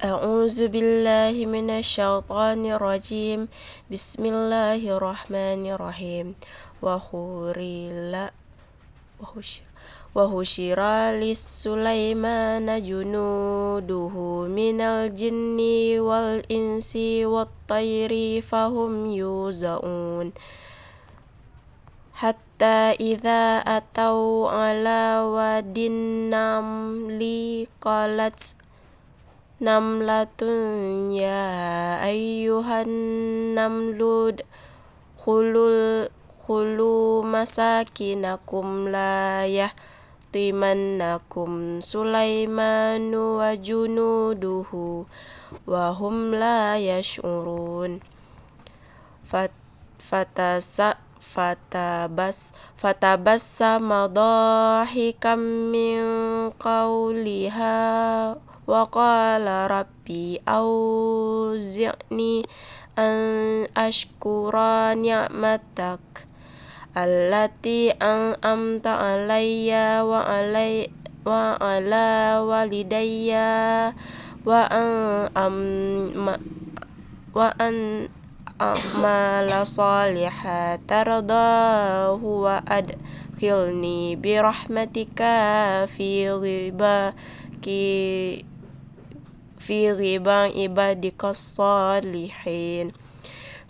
أعوذ بالله من الشيطان الرجيم بسم الله الرحمن الرحيم وحشر لسليمان جنوده من الجن والإنس والطير فهم يوزعون حتى إذا أتوا على واد النمل قالت نملة يا أيها النمل خلوا مساكنكم لا يحطمنكم سليمان وجنوده وهم لا يشعرون فتبسم ضاحكا من قولها وقال ربي أوزعني أن أشكر نعمتك التي أنعمت علي وعلى والدي وأن أعمل صالحا ترضاه وأدخلني برحمتك في عبادك الصالحين.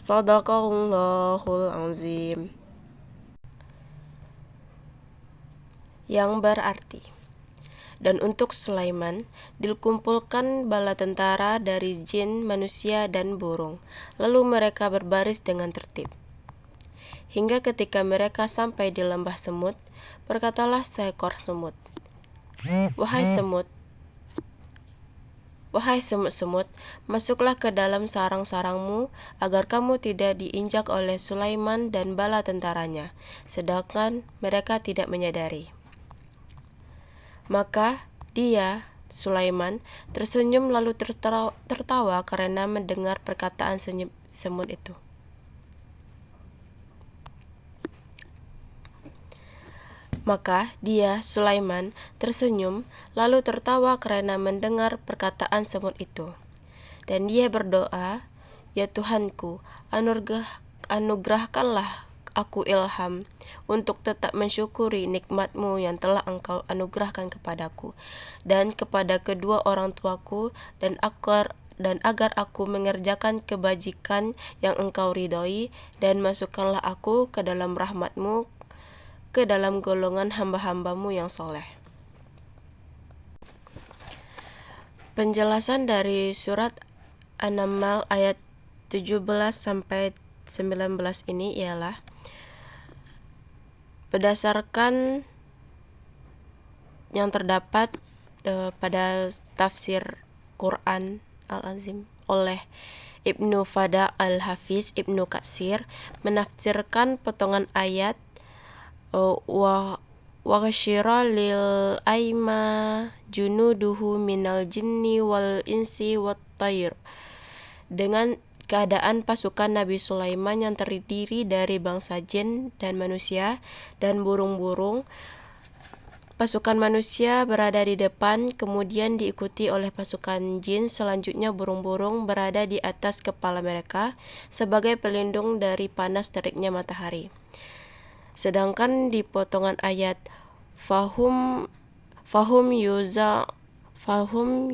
Shadaqallahul azim. Yang berarti, dan untuk Sulaiman dikumpulkan bala tentara dari jin, manusia, dan burung. Lalu mereka berbaris dengan tertib. Hingga ketika mereka sampai di lembah semut, berkatalah seekor semut, Wahai semut-semut, masuklah ke dalam sarang-sarangmu, agar kamu tidak diinjak oleh Sulaiman dan bala tentaranya, sedangkan mereka tidak menyadari. Maka dia, Sulaiman, tersenyum lalu tertawa karena mendengar perkataan semut itu. Maka dia, Sulaiman, tersenyum lalu tertawa karena mendengar perkataan semut itu. Dan dia berdoa, Ya Tuhanku, anugerahkanlah aku ilham untuk tetap mensyukuri nikmat-Mu yang telah Engkau anugerahkan kepadaku dan kepada kedua orang tuaku, dan agar aku mengerjakan kebajikan yang Engkau ridhoi, dan masukkanlah aku ke dalam rahmat-Mu, ke dalam golongan hamba-hamba-Mu yang soleh. Penjelasan dari surat An-Naml ayat 17-19 ini ialah, berdasarkan yang terdapat pada tafsir Quran Al-Azim oleh Ibnu Fada Al-Hafiz Ibnu Katsir, menafsirkan potongan ayat Waghsyira lil aima junuduhu minal jinni wal insi wat tayr, dengan keadaan pasukan Nabi Sulaiman yang terdiri dari bangsa jin dan manusia dan burung-burung. Pasukan manusia berada di depan, kemudian diikuti oleh pasukan jin, selanjutnya burung-burung berada di atas kepala mereka sebagai pelindung dari panas teriknya matahari. Sedangkan di potongan ayat fahum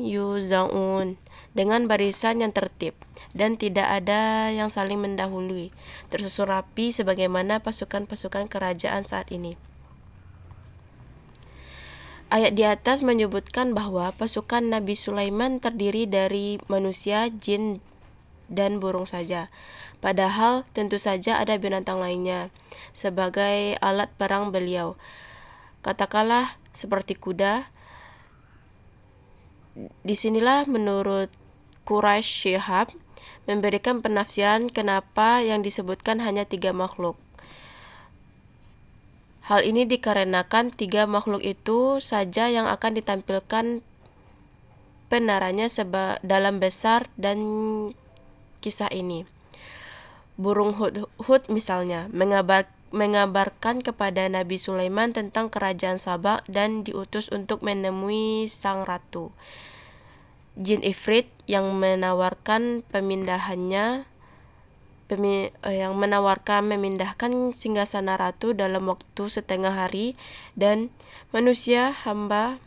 yuzaun, dengan barisan yang tertib dan tidak ada yang saling mendahului, tersusun rapi sebagaimana pasukan-pasukan kerajaan saat ini. Ayat di atas menyebutkan bahwa pasukan Nabi Sulaiman terdiri dari manusia, jin, dan burung saja. Padahal tentu saja ada binatang lainnya sebagai alat perang beliau. Katakanlah seperti kuda. Disinilah menurut Quraisy Shihab memberikan penafsiran kenapa yang disebutkan hanya 3 makhluk. Hal ini dikarenakan 3 makhluk itu saja yang akan ditampilkan penarannya dalam besar dan kisah ini. Burung Hudhud misalnya mengabarkan kepada Nabi Sulaiman tentang kerajaan Sabak dan diutus untuk menemui sang ratu. jin Ifrit yang menawarkan memindahkan singgasana ratu dalam waktu setengah hari, dan manusia hamba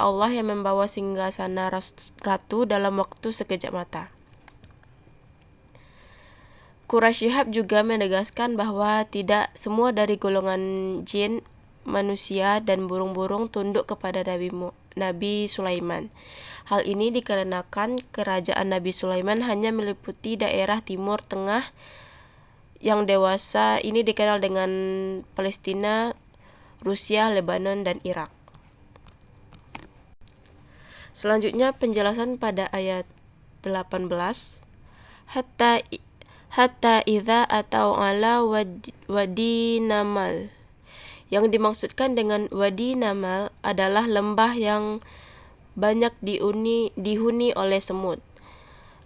Allah yang membawa singgasana ratu dalam waktu sekejap mata. Quraisy Shihab juga menegaskan bahwa tidak semua dari golongan jin, manusia, dan burung-burung tunduk kepada Nabi Sulaiman. Hal ini dikarenakan kerajaan Nabi Sulaiman hanya meliputi daerah Timur Tengah yang dewasa ini dikenal dengan Palestina, Rusia, Lebanon, dan Irak. Selanjutnya penjelasan pada ayat 18. Hatta idza atau ala wadi namal. Yang dimaksudkan dengan wadi namal adalah lembah yang banyak dihuni oleh semut.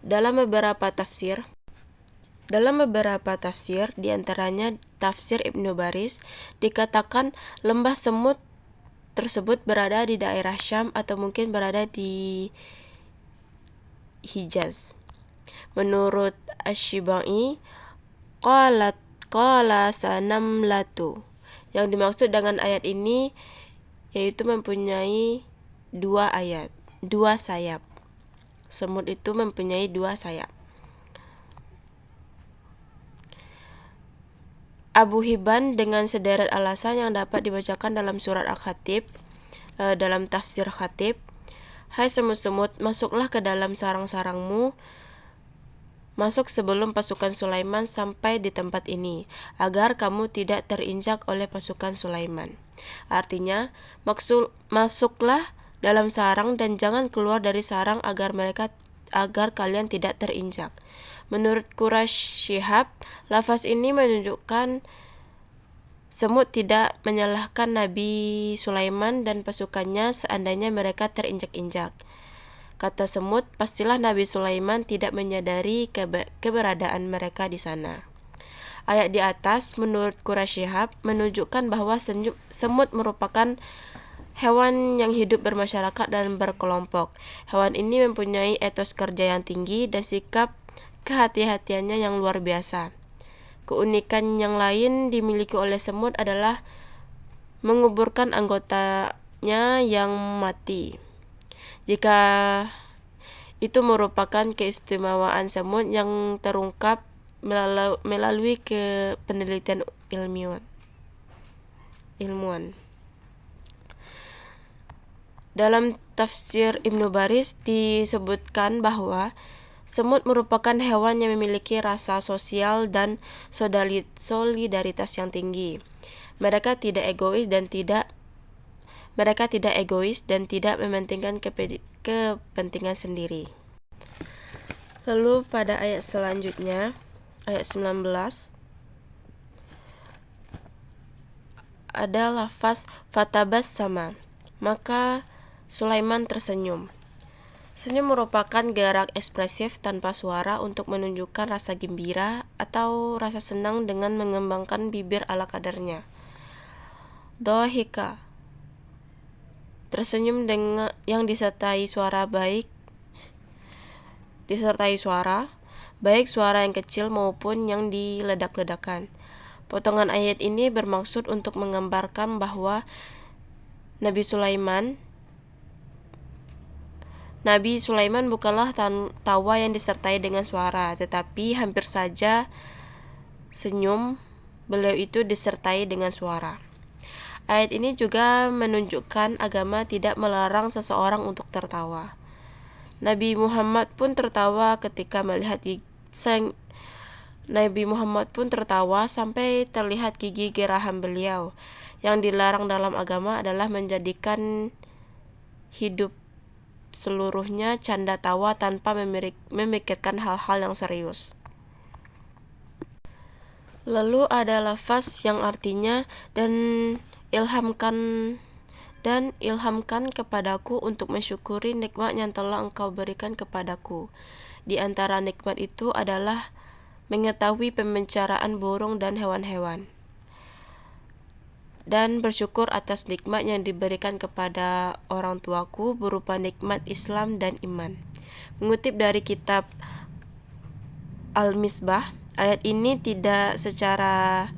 Dalam beberapa tafsir, di antaranya tafsir Ibnu Baris, dikatakan lembah semut tersebut berada di daerah Syam atau mungkin berada di Hijaz. Menurut Asy-Syibai, qala sanamlatu. Yang dimaksud dengan ayat ini yaitu mempunyai dua sayap. Semut itu mempunyai dua sayap. Abu Hibban dengan sederet alasan yang dapat dibacakan dalam surat Al-Khatib, dalam tafsir Khatib, "Hai semut-semut, masuklah ke dalam sarang-sarangmu, masuk sebelum pasukan Sulaiman sampai di tempat ini, agar kamu tidak terinjak oleh pasukan Sulaiman." Artinya, masuklah dalam sarang dan jangan keluar dari sarang agar kalian tidak terinjak. Menurut Quraisy Shihab, lafaz ini menunjukkan semut tidak menyalahkan Nabi Sulaiman dan pasukannya seandainya mereka terinjak-injak. Kata semut, pastilah Nabi Sulaiman tidak menyadari keberadaan mereka di sana. Ayat di atas, menurut Quraisy Shihab, menunjukkan bahwa semut merupakan hewan yang hidup bermasyarakat dan berkelompok. Hewan ini mempunyai etos kerja yang tinggi dan sikap kehati-hatiannya yang luar biasa. Keunikan yang lain dimiliki oleh semut adalah menguburkan anggotanya yang mati. Jika itu merupakan keistimewaan semut yang terungkap melalui penelitian ilmuwan. Dalam tafsir Ibnu Baris disebutkan bahwa semut merupakan hewan yang memiliki rasa sosial dan solidaritas yang tinggi. Mereka tidak egois dan tidak mementingkan kepentingan sendiri. Lalu pada ayat selanjutnya, ayat 19, ada lafaz fatabassama, maka Sulaiman tersenyum. Senyum merupakan gerak ekspresif tanpa suara untuk menunjukkan rasa gembira atau rasa senang dengan mengembangkan bibir ala kadarnya. Dohika, tersenyum dengan yang disertai suara baik suara yang kecil maupun yang diledak-ledakan. Potongan ayat ini bermaksud untuk menggambarkan bahwa Nabi Sulaiman bukanlah tawa yang disertai dengan suara, tetapi hampir saja senyum beliau itu disertai dengan suara. Ayat ini juga menunjukkan agama tidak melarang seseorang untuk tertawa. Nabi Muhammad pun tertawa sampai terlihat gigi geraham beliau. Yang dilarang dalam agama adalah menjadikan hidup seluruhnya canda tawa tanpa memikirkan hal-hal yang serius. Lalu ada lafaz yang artinya dan ilhamkan kepadaku untuk mensyukuri nikmat yang telah engkau berikan kepadaku. Di antara nikmat itu adalah mengetahui pembicaraan burung dan hewan-hewan. dan bersyukur atas nikmat yang diberikan kepada orang tuaku berupa nikmat Islam dan iman. Mengutip dari kitab Al-Misbah, ayat ini tidak secara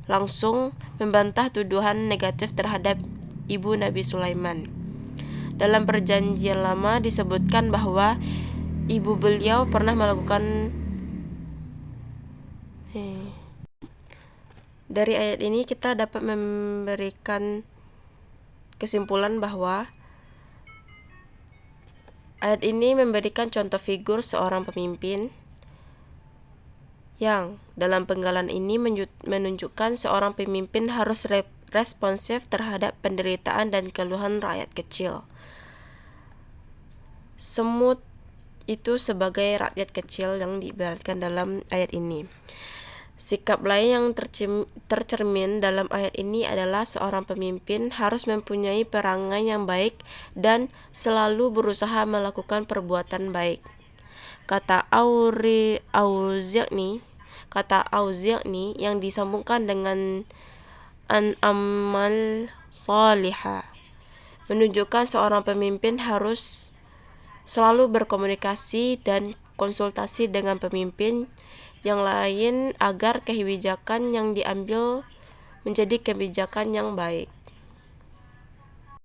langsung membantah tuduhan negatif terhadap ibu Nabi Sulaiman. Dalam Perjanjian Lama disebutkan bahwa ibu beliau pernah melakukan Dari ayat ini kita dapat memberikan kesimpulan bahwa ayat ini memberikan contoh figur seorang pemimpin yang dalam penggalan ini menunjukkan seorang pemimpin harus responsif terhadap penderitaan dan keluhan rakyat kecil. Semut itu sebagai rakyat kecil yang diibaratkan dalam ayat ini. Sikap lain yang tercermin dalam ayat ini adalah seorang pemimpin harus mempunyai perangai yang baik dan selalu berusaha melakukan perbuatan baik. Kata Auzi'ni yang disambungkan dengan an amal salihah menunjukkan seorang pemimpin harus selalu berkomunikasi dan konsultasi dengan pemimpin yang lain agar kebijakan yang diambil menjadi kebijakan yang baik.